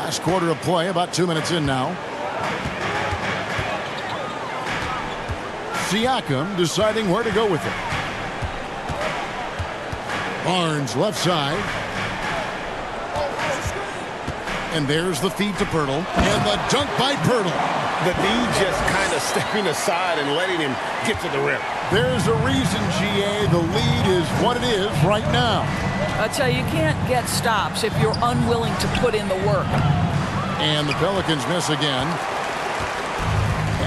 Last quarter of play, about 2 minutes in now. Siakam deciding where to go with it. Barnes left side. And there's the feed to Pirtle. And the dunk by Pirtle. The knee just kind of stepping aside and letting him get to the rim. There's a reason, GA. The lead is what it is right now. I'll tell you, you can't get stops if you're unwilling to put in the work. And the Pelicans miss again.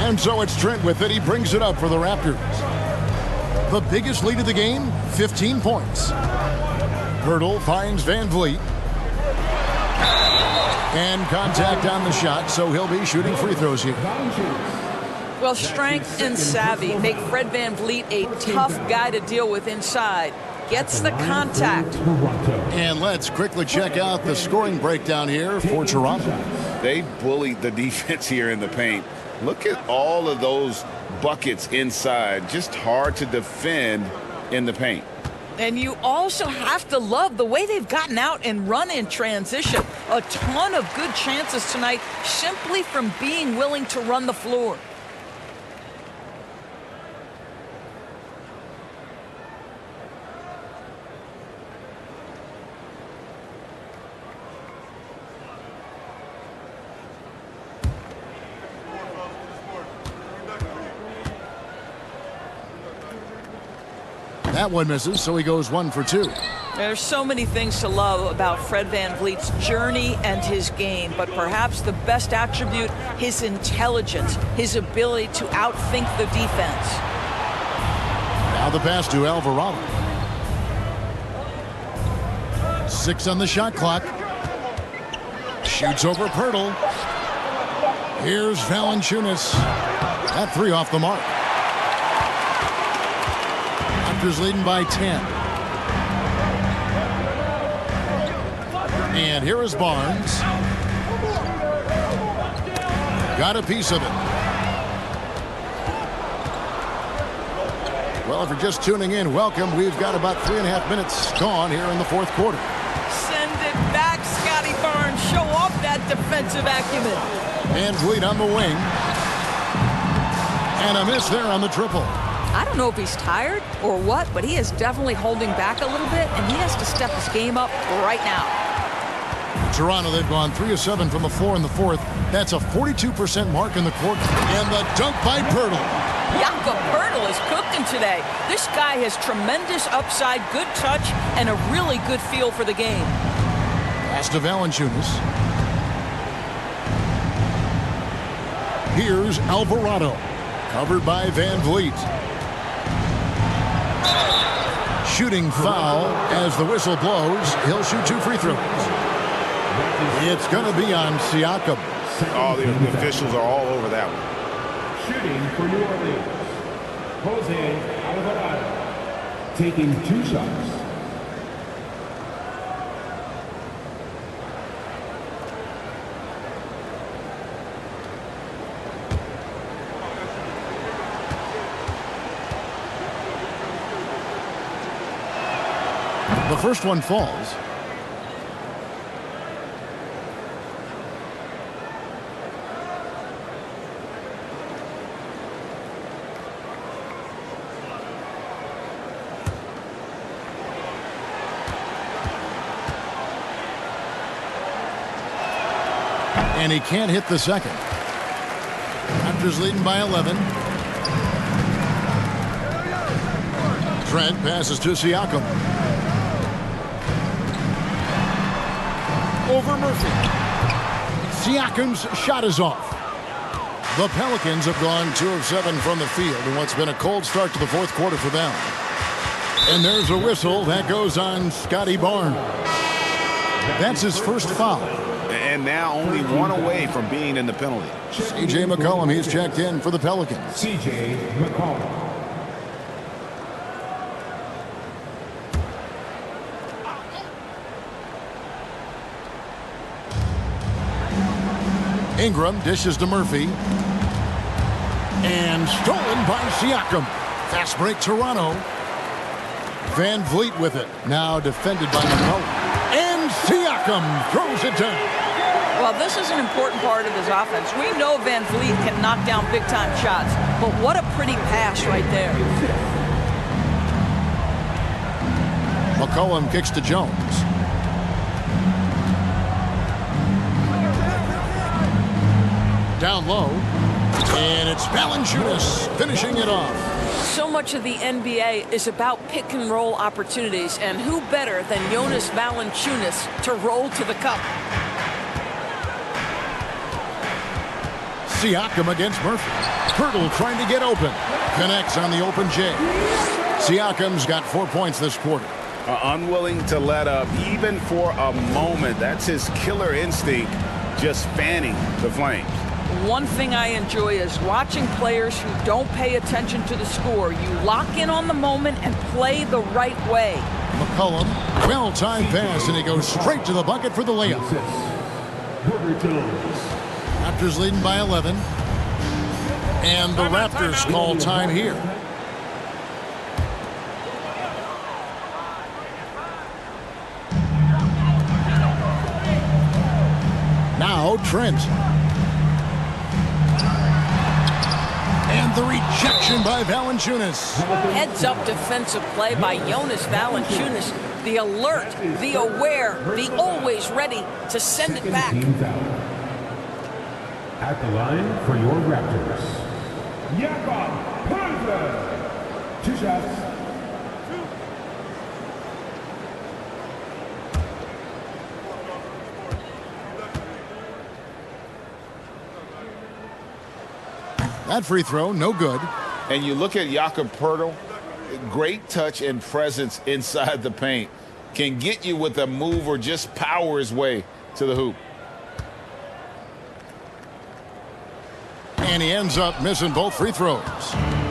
And so it's Trent with it. He brings it up for the Raptors. The biggest lead of the game, 15 points. Pirtle finds Van Vliet. And contact on the shot, so he'll be shooting free throws here. Well, strength and savvy make Fred Van Vliet a tough guy to deal with inside. Gets the contact. And let's quickly check out the scoring breakdown here for Toronto. They bullied the defense here in the paint. Look at all of those buckets inside. Just hard to defend in the paint. And you also have to love the way they've gotten out and run in transition. A ton of good chances tonight simply from being willing to run the floor. That one misses, so he goes 1 for 2. There's so many things to love about Fred Van Vliet's journey and his game, but perhaps the best attribute, his intelligence, his ability to outthink the defense. Now the pass to Alvarado. 6 on the shot clock. Shoots over Pirtle. Here's Valanciunas. That 3 off the mark. Raptors leading by 10. And here is Barnes. Got a piece of it. Well, if you're just tuning in, welcome. We've got about 3.5 minutes gone here in the fourth quarter. Send it back, Scotty Barnes. Show off that defensive acumen. Van Vliet on the wing. And a miss there on the triple. I don't know if he's tired or what, but he is definitely holding back a little bit, and he has to step his game up right now. Toronto, they've gone 3 of 7 from the floor in the fourth. That's a 42% mark in the quarter. And the dunk by Pirtle. Jakob Pirtle is cooking today. This guy has tremendous upside, good touch, and a really good feel for the game. Pass to Valanciunas. Here's Alvarado. Covered by Van Vliet. Shooting foul as the whistle blows. He'll shoot 2 free throws. It's going to be on Siakam. Oh, the officials are all over that one. Shooting for New Orleans, Jose Alvarado, taking 2 shots. The first one falls. And he can't hit the second. Raptors leading by 11. Trent passes to Siakam. Over Murphy. Siakam's shot is off. The Pelicans have gone 2 of 7 from the field in what's been a cold start to the fourth quarter for them. And there's a whistle that goes on Scotty Barnes. That's his first foul. And now only 1 away from being in the penalty. C.J. McCollum, he's checked in for the Pelicans. C.J. McCollum. Ingram dishes to Murphy. And stolen by Siakam. Fast break Toronto. Van Vliet with it. Now defended by McCollum. And Siakam throws it down. Well, this is an important part of his offense. We know Van Vliet can knock down big-time shots, but what a pretty pass right there. McCollum kicks to Jones. Down low, and it's Valanciunas finishing it off. So much of the NBA is about pick-and-roll opportunities, and who better than Jonas Valanciunas to roll to the cup? Siakam against Murphy. Pirtle trying to get open. Connects on the open J. Siakam's got 4 points this quarter. Unwilling to let up even for a moment. That's his killer instinct, just fanning the flames. One thing I enjoy is watching players who don't pay attention to the score. You lock in on the moment and play the right way. McCollum, well-timed pass, and he goes straight to the bucket for the layup. Raptors leading by 11. And the Raptors call time here. Now Trent. And the rejection by Valanciunas. Heads-up defensive play by Jonas Valanciunas. The alert, the aware, the always ready to send it back. At the line for your Raptors, Jakob Pertl. 2 shots. That free throw, no good. And you look at Jakob Pertl, great touch and presence inside the paint. Can get you with a move or just power his way to the hoop. And he ends up missing both free throws.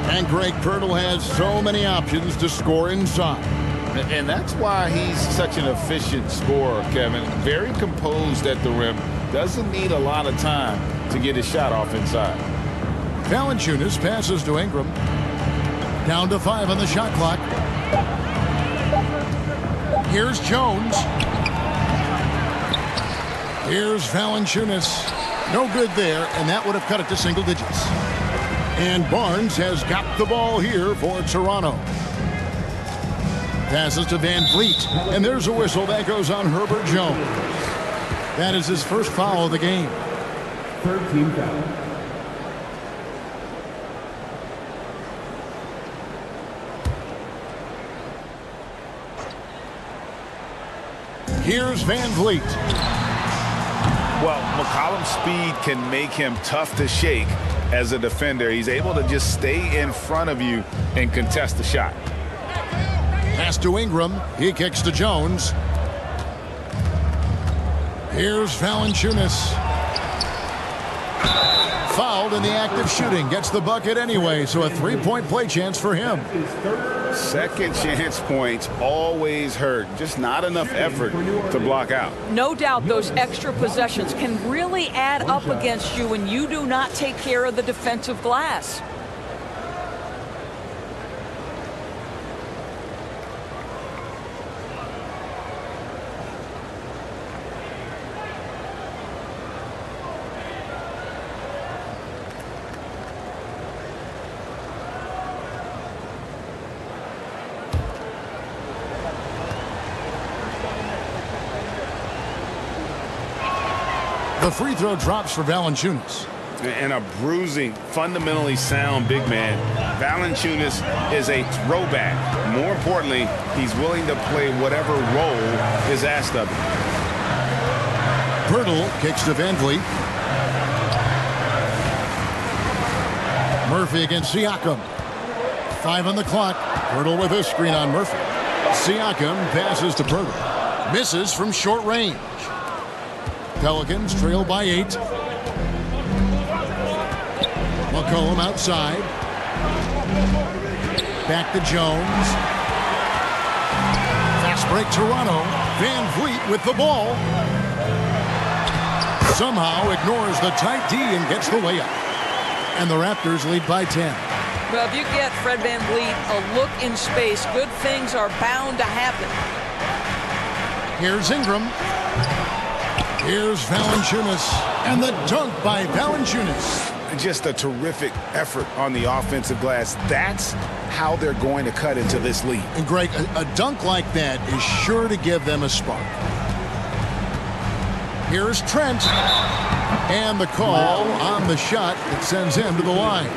And Greg Pirtle has so many options to score inside. And that's why he's such an efficient scorer, Kevin. Very composed at the rim. Doesn't need a lot of time to get his shot off inside. Valanciunas passes to Ingram. Down to 5 on the shot clock. Here's Jones. Here's Valanciunas. No good there, and that would have cut it to single digits. And Barnes has got the ball here for Toronto. Passes to Van Vliet, and there's a whistle that goes on Herbert Jones. That is his first foul of the game. 13 foul. Here's Van Vliet. Well, McCollum's speed can make him tough to shake as a defender. He's able to just stay in front of you and contest the shot. Pass to Ingram. He kicks to Jones. Here's Valanciunas. Fouled in the act of shooting. Gets the bucket anyway, so a three-point play chance for him. Second chance points always hurt. Just not enough effort to block out. No doubt those extra possessions can really add up against you when you do not take care of the defensive glass. The free throw drops for Valanciunas. And a bruising, fundamentally sound big man. Valanciunas is a throwback. More importantly, he's willing to play whatever role is asked of him. Pirtle kicks to Van Vliet. Murphy against Siakam. 5 on the clock. Pirtle with a screen on Murphy. Siakam passes to Pirtle. Misses from short range. Pelicans trail by 8. McCollum outside. Back to Jones. Fast break Toronto. Van Vliet with the ball. Somehow ignores the tight D and gets the layup. And the Raptors lead by 10. Well, if you get Fred Van Vliet a look in space, good things are bound to happen. Here's Ingram. Here's Valanciunas, and the dunk by Valanciunas. Just a terrific effort on the offensive glass. That's how they're going to cut into this lead. And Greg, a dunk like that is sure to give them a spark. Here's Trent, and the call on the shot that sends him to the line.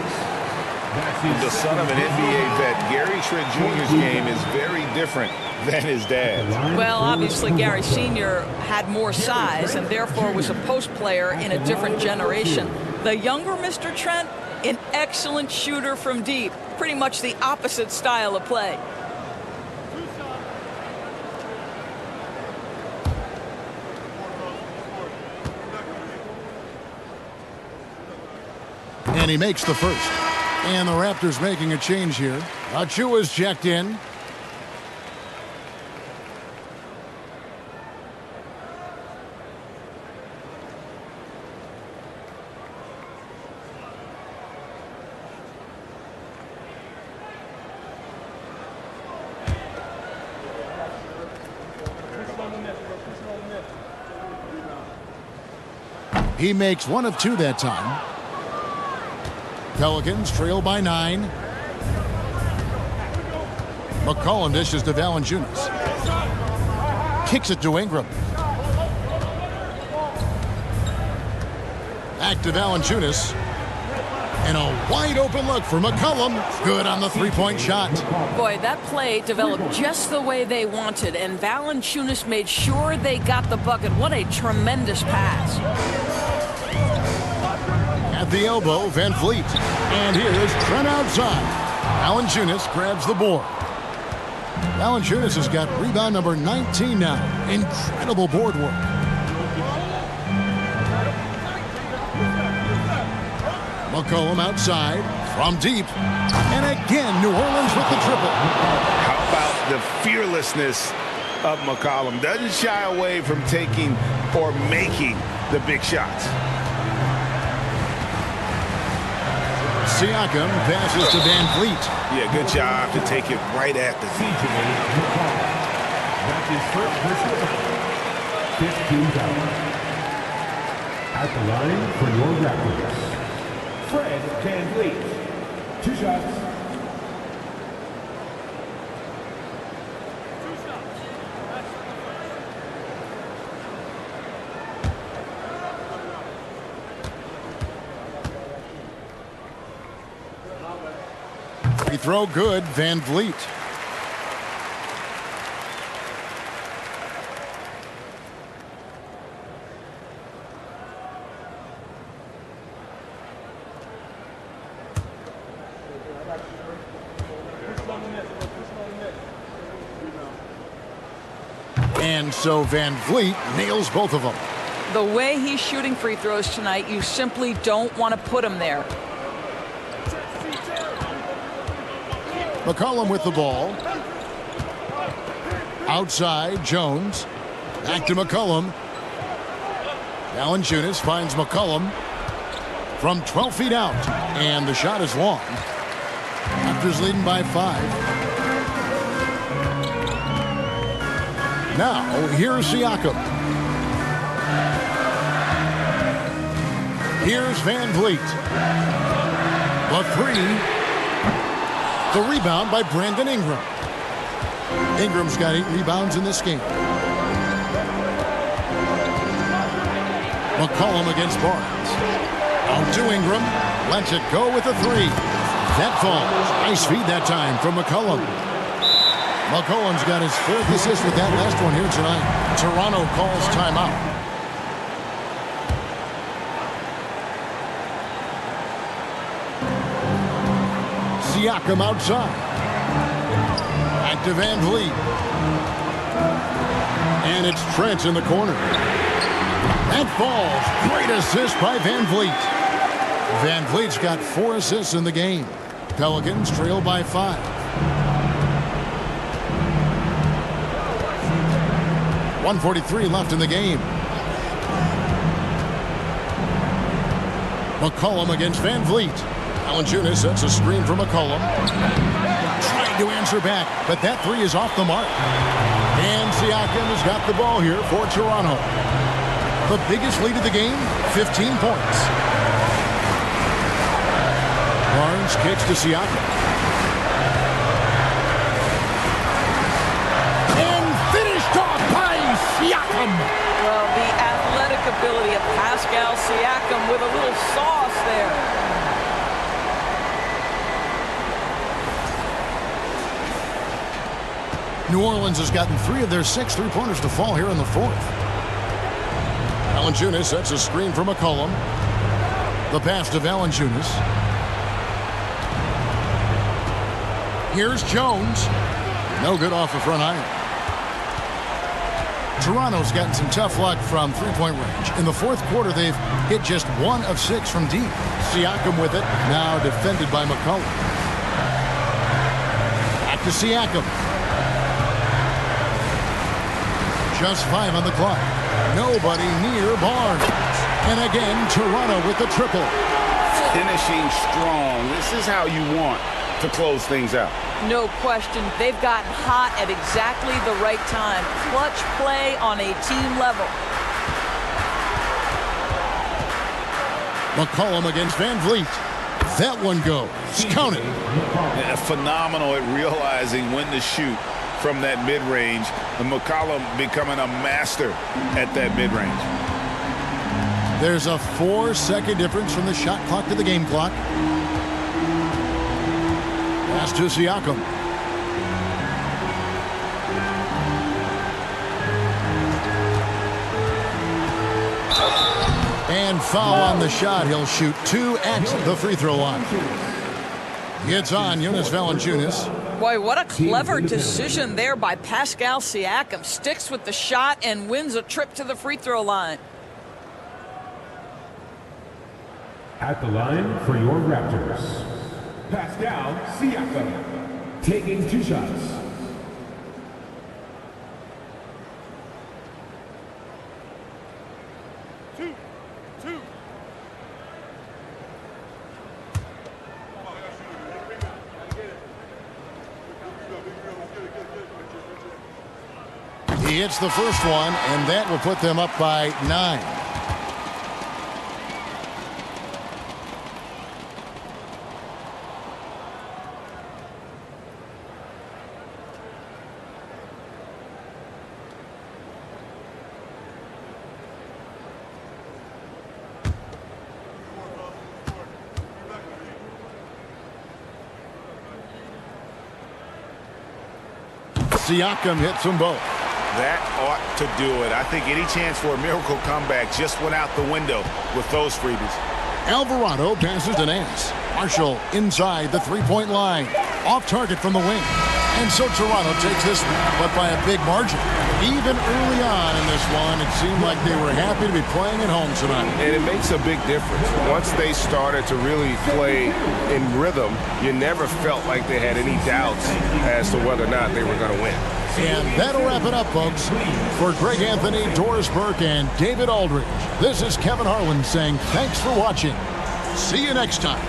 The son of an NBA vet, Gary Trent Jr.'s game is very different than his dad's. Well, obviously, Gary Sr. had more size and therefore was a post player in a different generation. The younger Mr. Trent, an excellent shooter from deep. Pretty much the opposite style of play. And he makes the first. And the Raptors making a change here. Achua's checked in. He makes one of two that time. Pelicans trail by 9. McCollum dishes to Valanciunas. Kicks it to Ingram. Back to Valanciunas. And a wide open look for McCollum. Good on the three-point shot. Boy, that play developed just the way they wanted, and Valanciunas made sure they got the bucket. What a tremendous pass. At the elbow, Van Vliet. And here's Trent outside. Valanciunas grabs the board. Valanciunas has got rebound number 19 now. Incredible board work. McCollum outside from deep. And again, New Orleans with the triple. How about the fearlessness of McCollum? Doesn't shy away from taking or making the big shots. Siakam passes to Van Vliet. Yeah, good job to take it right at the feet. That's his first personal 15 fouls. At the line for your Raptors, Fred Van Vliet. 2 shots. Free throw good, Van Vliet. And so Van Vliet nails both of them. The way he's shooting free throws tonight, you simply don't want to put him there. McCollum with the ball. Outside, Jones. Back to McCollum. Valanciunas finds McCollum from 12 feet out. And the shot is long. Raptors leading by 5. Now, here's Siakam. Here's Van Vliet. The three. The rebound by Brandon Ingram. Ingram's got 8 rebounds in this game. McCollum against Barnes. Out to Ingram. Lets it go with a 3. That falls. Nice feed that time from McCollum. McCollum's got his 4th assist with that last one here tonight. Toronto calls timeout. Siakam outside. Back to Van Vliet. And it's Trent in the corner. That falls. Great assist by Van Vliet. Van Vliet's got 4 assists in the game. Pelicans trail by 5. .143 left in the game. McCollum against Van Vliet. Valanciunas sets a screen for McCollum. Trying to answer back, but that 3 is off the mark. And Siakam has got the ball here for Toronto. The biggest lead of the game, 15 points. Barnes kicks to Siakam. And finished off by Siakam. Well, the athletic ability of Pascal Siakam with a little sauce there. New Orleans has gotten 3 of their 6 three-pointers to fall here in the 4th. Valanciunas sets a screen for McCollum. The pass to Valanciunas. Here's Jones. No good off the front iron. Toronto's gotten some tough luck from three-point range. In the 4th quarter, they've hit just 1 of 6 from deep. Siakam with it, now defended by McCollum. Back to Siakam. Just 5 on the clock. Nobody near Barnes. And again, Toronto with the triple. Finishing strong. This is how you want to close things out. No question. They've gotten hot at exactly the right time. Clutch play on a team level. McCollum against Van Vliet. That one goes. Count it. Yeah, phenomenal at realizing when to shoot from that mid-range. And McCollum becoming a master at that mid-range. There's a 4-second difference from the shot clock to the game clock. Pass to Siakam. And foul on the shot. He'll shoot 2 at the free throw line. It's on Jonas Valanciunas. Boy, what a clever decision there by Pascal Siakam. Sticks with the shot and wins a trip to the free throw line. At the line for your Raptors, Pascal Siakam, taking 2 shots. He hits the first one, and that will put them up by 9. Siakam hits them both. That ought to do it. I think any chance for a miracle comeback just went out the window with those freebies. Alvarado passes to Nance. Marshall inside the three-point line. Off target from the wing. And so Toronto takes this one, but by a big margin. Even early on in this one, it seemed like they were happy to be playing at home tonight. And it makes a big difference. Once they started to really play in rhythm, you never felt like they had any doubts as to whether or not they were going to win. And that'll wrap it up, folks. For Greg Anthony, Doris Burke, and David Aldridge, this is Kevin Harlan saying thanks for watching. See you next time.